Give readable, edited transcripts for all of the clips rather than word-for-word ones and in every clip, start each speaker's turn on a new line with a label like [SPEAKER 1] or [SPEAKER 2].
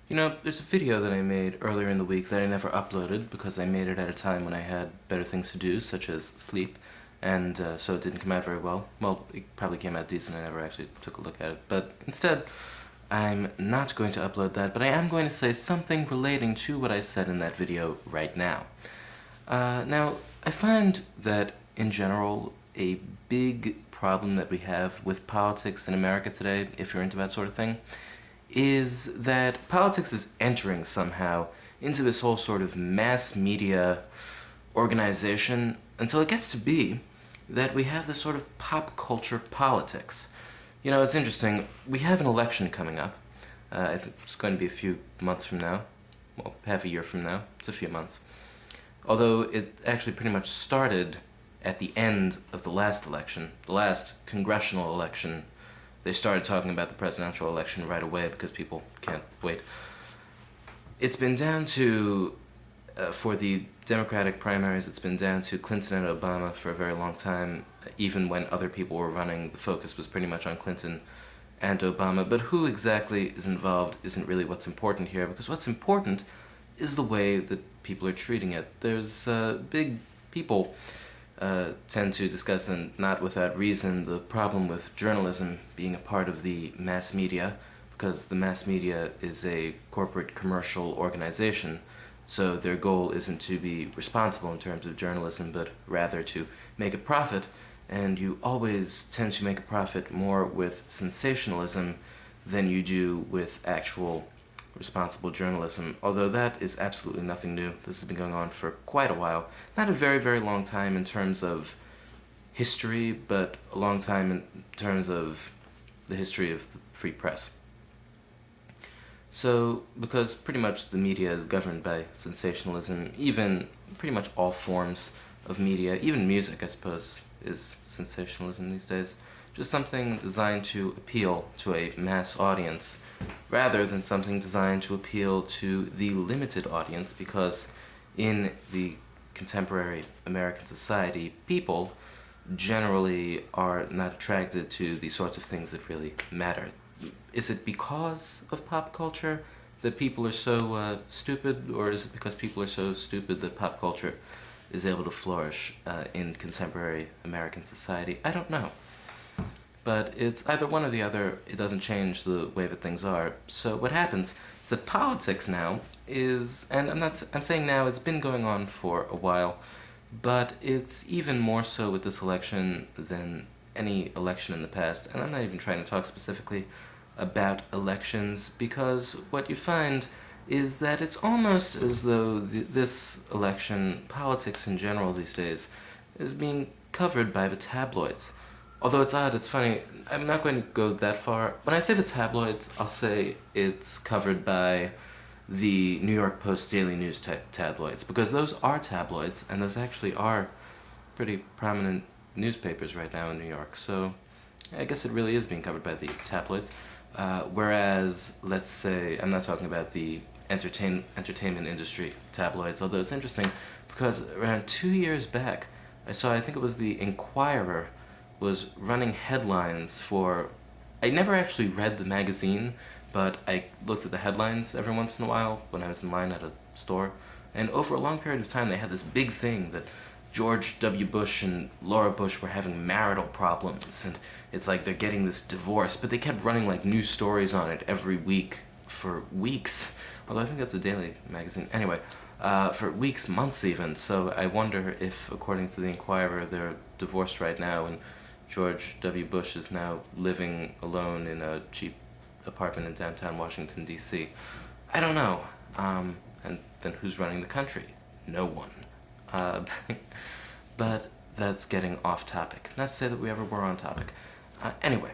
[SPEAKER 1] You know, there's a video that I made earlier in the week that I never uploaded because I made it at a time when I had better things to do, such as sleep, and so it didn't come out very well. Well, it probably came out decent, I never actually took a look at it. But instead, I'm not going to upload that, but I am going to say something relating to what I said in that video right now. Now, I find that, in general, a big problem that we have with politics in America today, if you're into that sort of thing, is that politics is entering somehow into this whole sort of mass media organization until it gets to be that we have this sort of pop culture politics. You know, it's interesting. We have an election coming up. I think it's going to be a few months from now. Well, half a year from now. It's a few months. Although it actually pretty much started at the end of the last election, the last congressional election. They started talking about the presidential election right away because people can't wait. It's been down to, for the Democratic primaries, it's been down to Clinton and Obama for a very long time. Even when other people were running, the focus was pretty much on Clinton and Obama. But who exactly is involved isn't really what's important here, because what's important is the way that people are treating it. There's big people tend to discuss, and not without reason, the problem with journalism being a part of the mass media, because the mass media is a corporate commercial organization, so their goal isn't to be responsible in terms of journalism, but rather to make a profit, and you always tend to make a profit more with sensationalism than you do with actual responsible journalism, although that is absolutely nothing new. This has been going on for quite a while. Not a very, very long time in terms of history, but a long time in terms of the history of the free press. So, because pretty much the media is governed by sensationalism, even pretty much all forms of media, even music, I suppose, is sensationalism these days. Just something designed to appeal to a mass audience, rather than something designed to appeal to the limited audience, because in the contemporary American society, people generally are not attracted to the sorts of things that really matter. Is it because of pop culture that people are so stupid, or is it because people are so stupid that pop culture is able to flourish in contemporary American society? I don't know. But it's either one or the other. It doesn't change the way that things are. So what happens is that politics now is, and I'm saying now, it's been going on for a while, but it's even more so with this election than any election in the past. And I'm not even trying to talk specifically about elections, because what you find is that it's almost as though this election, politics in general these days, is being covered by the tabloids. Although it's odd, it's funny, I'm not going to go that far. When I say the tabloids, I'll say it's covered by the New York Post Daily News type tabloids, because those are tabloids, and those actually are pretty prominent newspapers right now in New York. So I guess it really is being covered by the tabloids. Whereas, let's say, I'm not talking about the entertainment industry tabloids, although it's interesting because around 2 years back, I think it was the Inquirer, was running headlines for, I never actually read the magazine, but I looked at the headlines every once in a while when I was in line at a store, and over a long period of time they had this big thing that George W. Bush and Laura Bush were having marital problems, and it's like they're getting this divorce, but they kept running like new stories on it every week for weeks, although I think that's a daily magazine. Anyway, for weeks, months even, so I wonder if, according to the Inquirer, they're divorced right now, and George W. Bush is now living alone in a cheap apartment in downtown Washington, D.C. I don't know. And then who's running the country? No one. But that's getting off topic. Not to say that we ever were on topic. Anyway,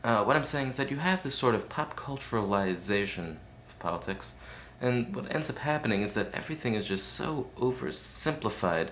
[SPEAKER 1] what I'm saying is that you have this sort of pop culturalization of politics, and what ends up happening is that everything is just so oversimplified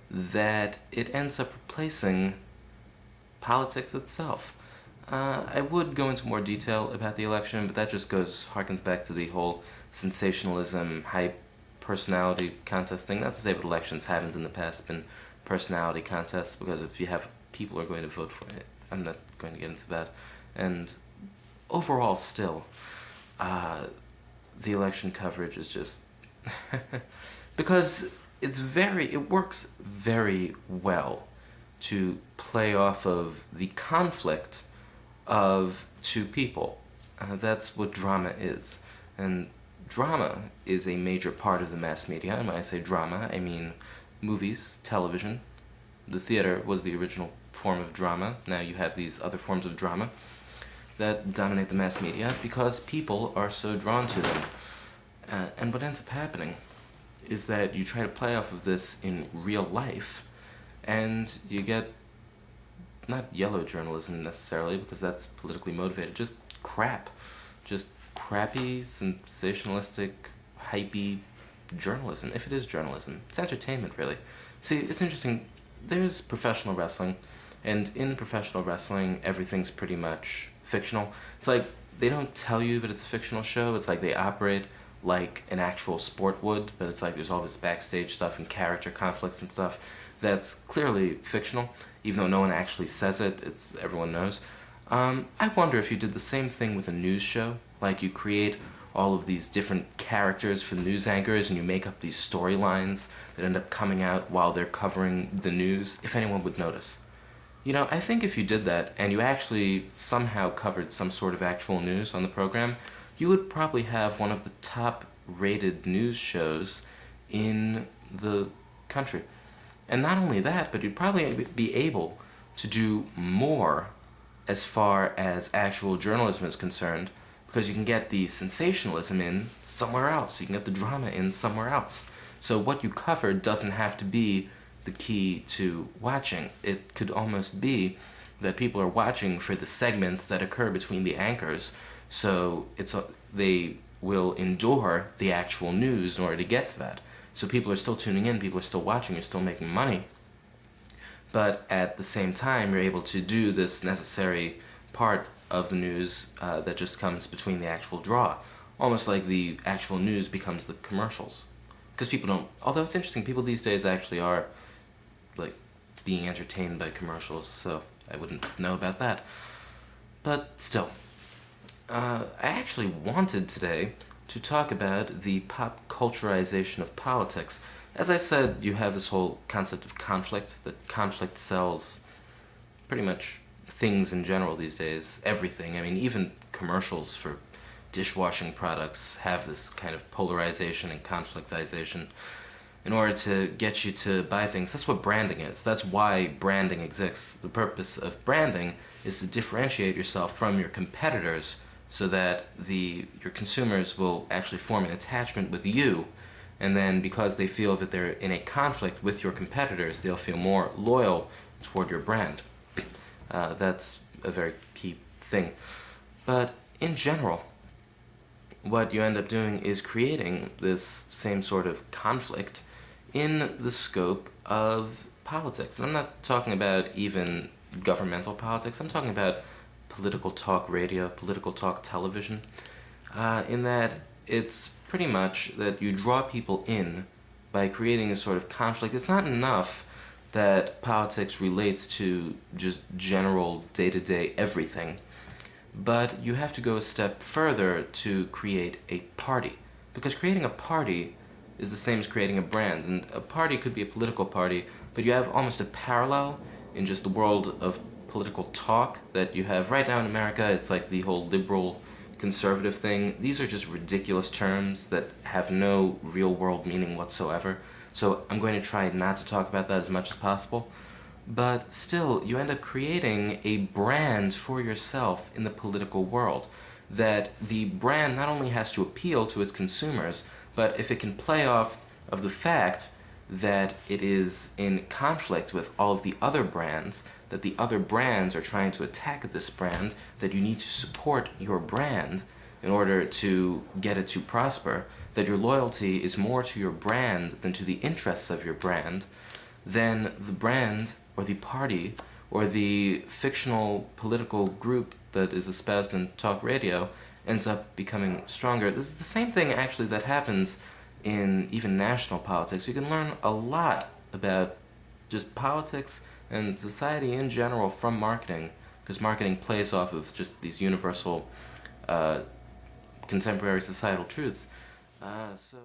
[SPEAKER 1] that it ends up replacing politics itself. I would go into more detail about the election, but that just harkens back to the whole sensationalism, hype, personality contest thing. Not to say that elections haven't in the past been personality contests, because if you have people who are going to vote for it, I'm not going to get into that. And overall, still, the election coverage is just because it works very well to play off of the conflict of two people. That's what drama is. And drama is a major part of the mass media. And when I say drama, I mean movies, television. The theater was the original form of drama. Now you have these other forms of drama that dominate the mass media because people are so drawn to them. And what ends up happening is that you try to play off of this in real life, and you get not yellow journalism necessarily, because that's politically motivated, just crap. Just crappy, sensationalistic, hypey journalism, if it is journalism. It's entertainment, really. See, it's interesting. There's professional wrestling, and in professional wrestling, everything's pretty much fictional. It's like they don't tell you that it's a fictional show. It's like they operate like an actual sport would, but it's like there's all this backstage stuff and character conflicts and stuff that's clearly fictional, even though no one actually says it. Everyone knows. I wonder if you did the same thing with a news show, like you create all of these different characters for the news anchors and you make up these storylines that end up coming out while they're covering the news, if anyone would notice. You know, I think if you did that and you actually somehow covered some sort of actual news on the program, you would probably have one of the top rated news shows in the country. And not only that, but you'd probably be able to do more as far as actual journalism is concerned, because you can get the sensationalism in somewhere else. You can get the drama in somewhere else. So what you cover doesn't have to be the key to watching. It could almost be that people are watching for the segments that occur between the anchors, so they will endure the actual news in order to get to that. So people are still tuning in, people are still watching, you're still making money. But at the same time, you're able to do this necessary part of the news that just comes between the actual draw. Almost like the actual news becomes the commercials. Because people don't, although it's interesting, people these days actually are like being entertained by commercials, so I wouldn't know about that. But still, I actually wanted today to talk about the pop culturization of politics. As I said, you have this whole concept of conflict, that conflict sells pretty much things in general these days, everything. I mean, even commercials for dishwashing products have this kind of polarization and conflictization in order to get you to buy things. That's what branding is. That's why branding exists. The purpose of branding is to differentiate yourself from your competitors so that your consumers will actually form an attachment with you, and then because they feel that they're in a conflict with your competitors, they'll feel more loyal toward your brand. That's a very key thing. But in general, what you end up doing is creating this same sort of conflict in the scope of politics. And I'm not talking about even governmental politics, I'm talking about political talk radio, political talk television, in that it's pretty much that you draw people in by creating a sort of conflict. It's not enough that politics relates to just general day-to-day everything, but you have to go a step further to create a party. Because creating a party is the same as creating a brand, and a party could be a political party, but you have almost a parallel in just the world of political talk that you have right now in America. It's like the whole liberal conservative thing. These are just ridiculous terms that have no real world meaning whatsoever. So I'm going to try not to talk about that as much as possible. But still, you end up creating a brand for yourself in the political world. That the brand not only has to appeal to its consumers, but if it can play off of the fact that it is in conflict with all of the other brands, that the other brands are trying to attack this brand, that you need to support your brand in order to get it to prosper, that your loyalty is more to your brand than to the interests of your brand, then the brand or the party or the fictional political group that is espoused in talk radio ends up becoming stronger. This is the same thing actually that happens in even national politics. You can learn a lot about just politics and society in general from marketing, because marketing plays off of just these universal contemporary societal truths. So.